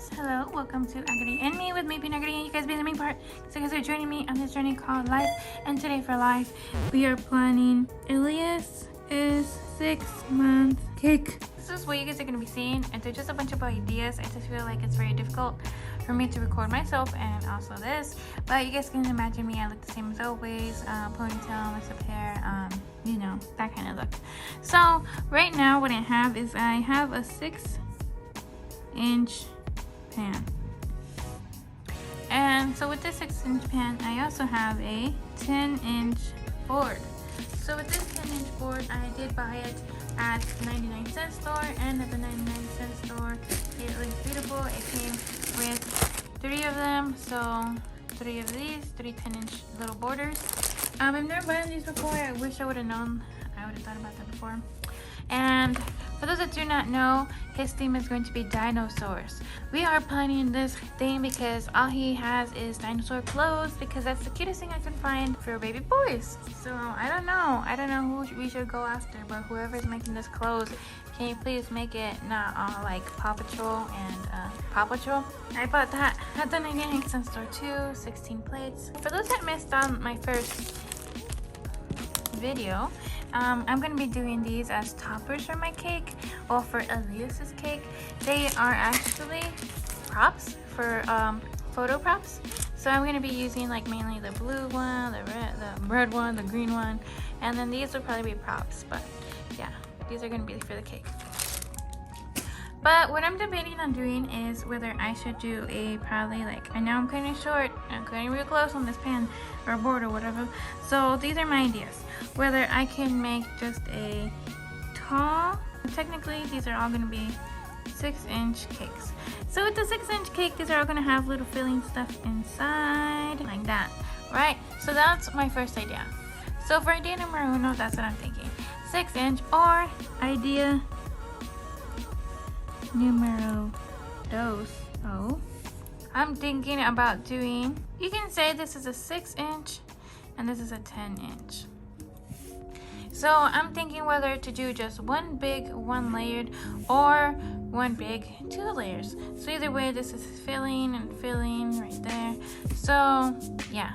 guys, hello, welcome to Agri and Me with me being Agri, and you guys being the main part. So you guys are joining me on this journey called life, and today for life we are planning Elias is 6-month cake. This is what you guys are going to be seeing, and they're just a bunch of ideas. I just feel like it's very difficult for me to record myself and also this, but you guys can imagine me. I look the same as always, ponytail, mess up hair, you know, that kind of look. So right now what I have is I have a 6-inch pan, and so with this 6-inch pan I also have a 10-inch board. So with this 10-inch board I did buy it at 99-cent store, and at the 99-cent store it looks beautiful. It came with 3 of them, so 3 of these, 3 10-inch little borders. I've never bought these before. I wish I would have known. I would have thought about that before. And for those that do not know, his theme is going to be dinosaurs. We are planning this theme because all he has is dinosaur clothes, because that's the cutest thing I can find for baby boys. So I don't know who we should go after, but whoever's making this clothes, can you please make it not all like Paw Patrol and Paw Patrol? I bought that at the 99-cent store too, 16 plates. For those that missed on my first video, I'm gonna be doing these as toppers for my cake, or for Elias's cake. They are actually props for photo props. So I'm gonna be using like mainly the blue one, the red one, the green one, and then these will probably be props. But yeah, these are gonna be for the cake. But what I'm debating on doing is whether I should do a probably like, I know I'm kind of short, I'm cutting real close on this pan or board or whatever. So these are my ideas. Whether I can make just a tall, technically these are all going to be 6-inch cakes. So with the 6-inch cake, these are all going to have little filling stuff inside like that, right? So that's my first idea. So for idea number 1, that's what I'm thinking. 6-inch, or idea numero 2. Oh, I'm thinking about doing, you can say this is a 6-inch and this is a 10-inch. So I'm thinking whether to do just one big, one layered, or one big, 2 layers. So either way, this is filling and filling right there. So yeah,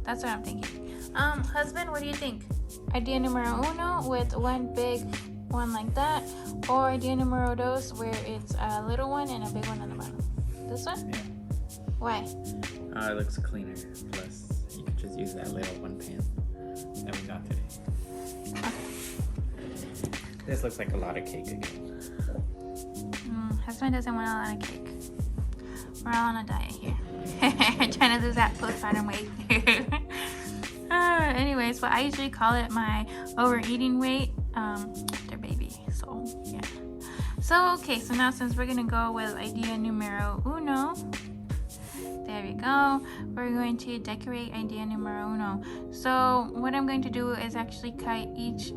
that's what I'm thinking. Husband, what do you think? Idea numero 1 with one big one like that, or idea numero 2 where it's a little one and a big one on the bottom? This one? Yeah. Why? It looks cleaner. Plus, you could just use that little one pan that we got today. Okay. This looks like a lot of cake again. Husband doesn't want a lot of cake. We're all on a diet here. Trying to lose that postpartum weight. Anyways, well, I usually call it my overeating weight. They're baby, so yeah. So okay, so now since we're gonna go with idea numero 1, there we go. We're going to decorate idea numero 1. So what I'm going to do is actually cut each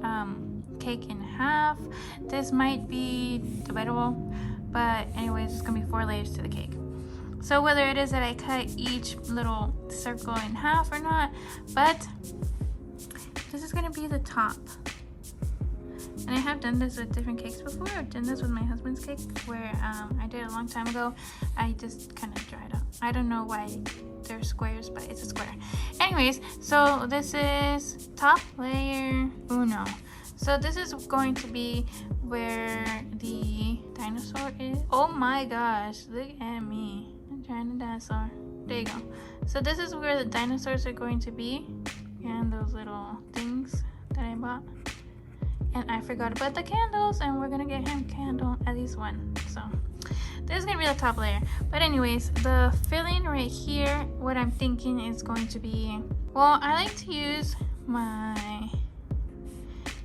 cake in half. This might be debatable, but anyways, it's gonna be 4 layers to the cake. So whether it is that I cut each little circle in half or not, but this is gonna be the top. And I have done this with different cakes before. I've done this with my husband's cake, where I did it a long time ago. I just kind of dried up. I don't know why they're squares, but it's a square. Anyways, so this is top layer 1. So this is going to be where the dinosaur is. Oh my gosh, look at me. I'm trying to dinosaur. There you go. So this is where the dinosaurs are going to be, and those little things that I bought. And I forgot about the candles, and we're gonna get him candle, at least one. So this is gonna be the top layer. But anyways, the filling right here, what I'm thinking is going to be, well, I like to use my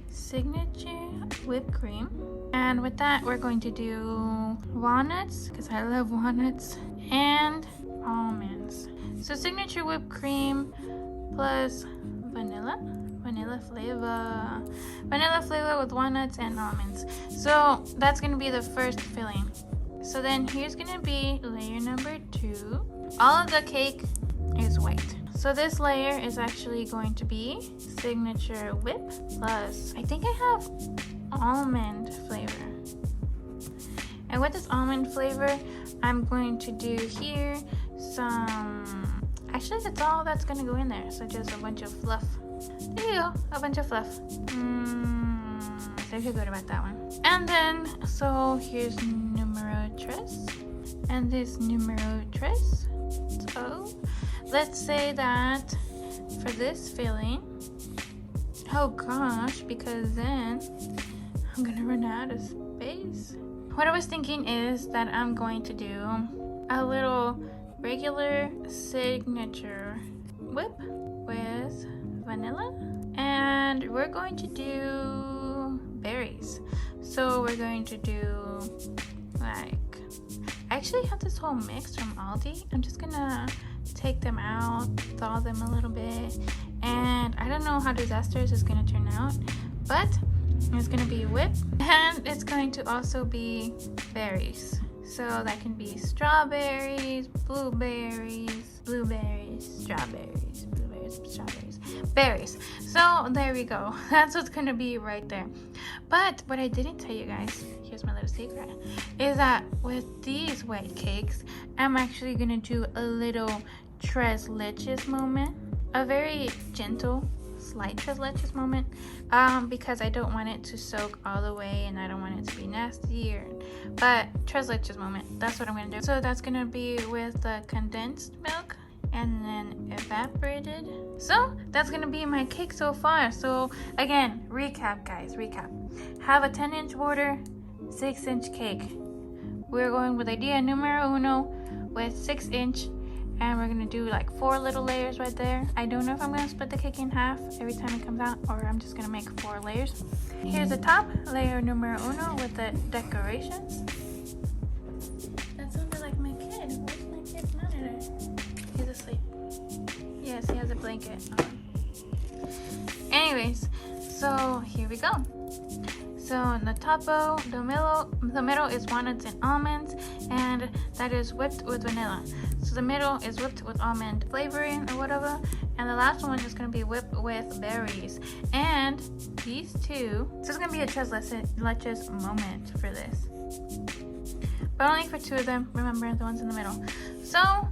signature whipped cream, and with that we're going to do walnuts, because I love walnuts, and almonds. So signature whipped cream plus vanilla flavor with walnuts and almonds. So that's gonna be the first filling. So then here's gonna be layer number 2. All of the cake is white, so this layer is actually going to be signature whip plus, I think I have almond flavor. And with this almond flavor, I'm going to do here some, actually that's all that's gonna go in there. So just a bunch of fluff. There you go, a bunch of fluff. So I feel good about that one. And then, so here's numero tres. And this numero tres. So let's say that for this filling, oh gosh, because then I'm gonna run out of space. What I was thinking is that I'm going to do a little regular signature whip with vanilla, and we're going to do berries. So we're going to do like, I actually have this whole mix from Aldi. I'm just gonna take them out, thaw them a little bit, and I don't know how disastrous it's gonna turn out, but it's gonna be whipped, and it's going to also be berries. So that can be strawberries, blueberries, strawberries, berries. So there we go. That's what's gonna be right there. But what I didn't tell you guys, here's my little secret, is that with these white cakes, I'm actually gonna do a little tres leches moment, a very gentle, slight tres leches moment, because I don't want it to soak all the way, and I don't want it to be nasty. But tres leches moment, that's what I'm gonna do. So that's gonna be with the condensed milk and then evaporated. So that's gonna be my cake so far. So again, recap guys, have a 10-inch border, 6-inch cake. We're going with idea numero uno with 6-inch, and we're gonna do like 4 little layers right there. I don't know if I'm gonna split the cake in half every time it comes out, or I'm just gonna make 4 layers. Here's the top layer numero uno with the decorations. That sounded like my kid. Where's my kid's monitor? He's asleep. Yes, he has a blanket on. Anyways, so here we go. So in the topo, the middle is walnuts and almonds, and that is whipped with vanilla. So the middle is whipped with almond flavoring or whatever, and the last one is going to be whipped with berries. And these two, so it's going to be a tres leches moment for this, but only for 2 of them. Remember, the ones in the middle. So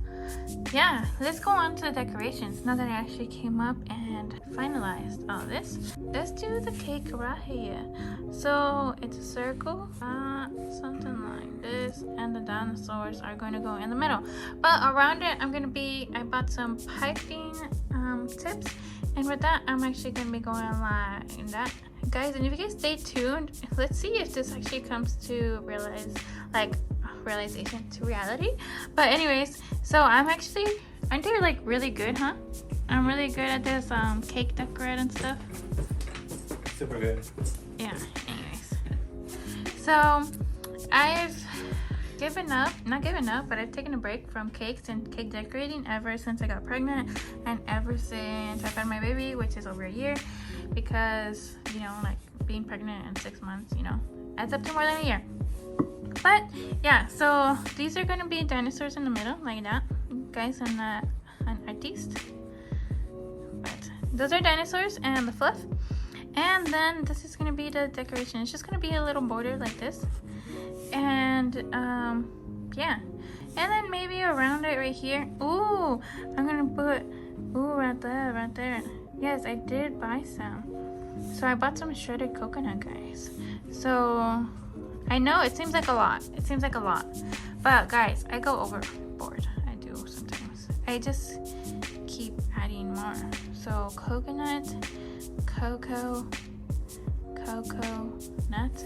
yeah, let's go on to the decorations now that I actually came up and finalized all this. Let's do the cake right here. So it's a circle, something like this, and the dinosaurs are going to go in the middle. But around it, I bought some piping tips, and with that, I'm actually going to be going like that, guys. And if you guys stay tuned, let's see if this actually comes to realization to reality. But anyways, so aren't they like really good, huh? I'm really good at this cake decorate and stuff. Super good. Yeah, anyways, so I've not given up, but I've taken a break from cakes and cake decorating ever since I got pregnant, and ever since I've had my baby, which is over a year, because like being pregnant in 6 months, adds up to more than a year. But yeah, so these are gonna be dinosaurs in the middle, like that, guys, and an artiste. But those are dinosaurs and the fluff. And then this is gonna be the decoration. It's just gonna be a little border like this, and yeah, and then maybe around it right here. Ooh, I'm gonna put right there. Yes, I did buy some. So I bought some shredded coconut, guys. So I know it seems like a lot. But guys, I go overboard. I do sometimes. I just keep adding more. So coconut, cocoa nut,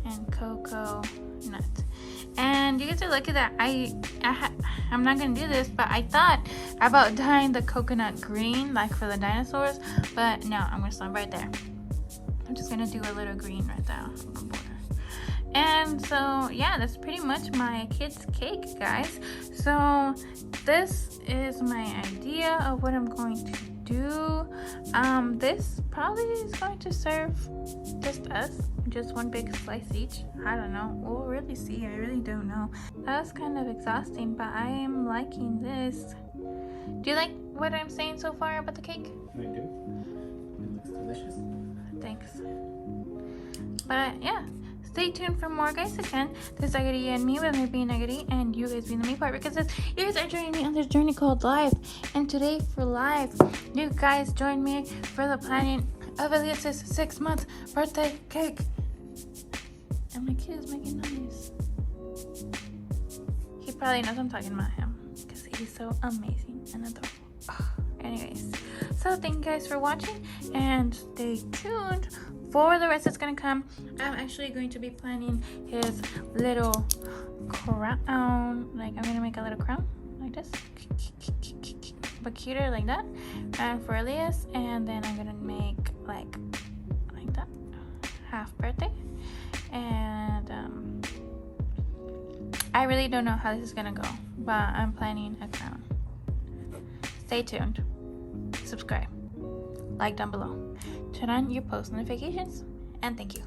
and cocoa nut. And you guys are lucky that I'm not gonna do this, but I thought about dyeing the coconut green like for the dinosaurs, but no, I'm gonna stop right there. I'm just gonna do a little green right there on the border. And so yeah, that's pretty much my kid's cake, guys. So this is my idea of what I'm going to do. This probably is going to serve just us, just one big slice each. I don't know, we'll really see. I really don't know. That was kind of exhausting, but I am liking this. Do you like what I'm saying so far about the cake? I do. It looks delicious. Thanks. But yeah, stay tuned for more, guys. Again, this Agari and me with me being Agari and you guys being the main part, because you guys are joining me on this journey called life. And today for life, you guys join me for the planning of Elias's 6-month birthday cake. And my kid is making noise. He probably knows I'm talking about him because he's so amazing and adorable. Anyways, so thank you guys for watching and stay tuned for the rest that's gonna come. I'm actually going to be planning his little crown. Like, I'm gonna make a little crown like this, but cuter like that, and for Elias. And then I'm gonna make like that, half birthday. And I really don't know how this is gonna go, but I'm planning a crown. Stay tuned, subscribe, like down below, turn on your post notifications, and thank you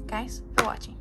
guys for watching.